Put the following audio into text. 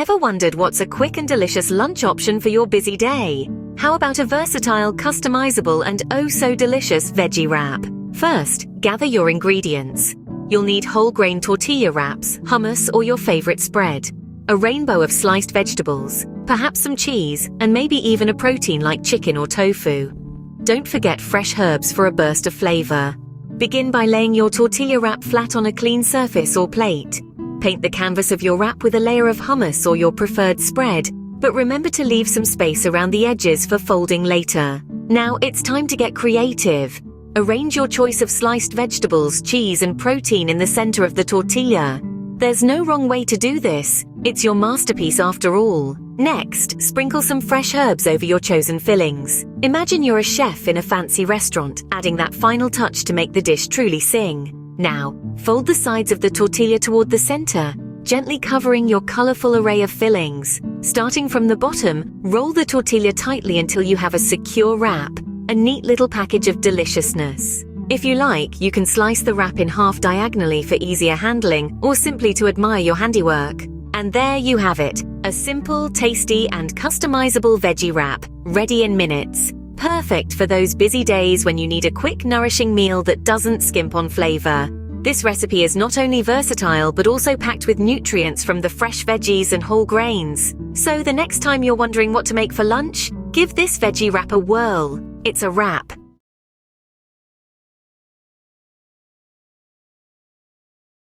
Ever wondered what's a quick and delicious lunch option for your busy day? How about a versatile, customizable, and oh-so-delicious veggie wrap? First, gather your ingredients. You'll need whole grain tortilla wraps, hummus, or your favorite spread. A rainbow of sliced vegetables, perhaps some cheese, and maybe even a protein like chicken or tofu. Don't forget fresh herbs for a burst of flavor. Begin by laying your tortilla wrap flat on a clean surface or plate. Paint the canvas of your wrap with a layer of hummus or your preferred spread, but remember to leave some space around the edges for folding later. Now it's time to get creative. Arrange your choice of sliced vegetables, cheese, and protein in the center of the tortilla. There's no wrong way to do this. It's your masterpiece after all. Next, sprinkle some fresh herbs over your chosen fillings. Imagine you're a chef in a fancy restaurant, adding that final touch to make the dish truly sing. Now, fold the sides of the tortilla toward the center, gently covering your colorful array of fillings. Starting from the bottom, roll the tortilla tightly until you have a secure wrap, a neat little package of deliciousness. If you like, you can slice the wrap in half diagonally for easier handling, or simply to admire your handiwork. And there you have it, a simple, tasty, and customizable veggie wrap, ready in minutes. Perfect for those busy days when you need a quick, nourishing meal that doesn't skimp on flavor. This recipe is not only versatile, but also packed with nutrients from the fresh veggies and whole grains. So the next time you're wondering what to make for lunch, give this veggie wrap a whirl. It's a wrap,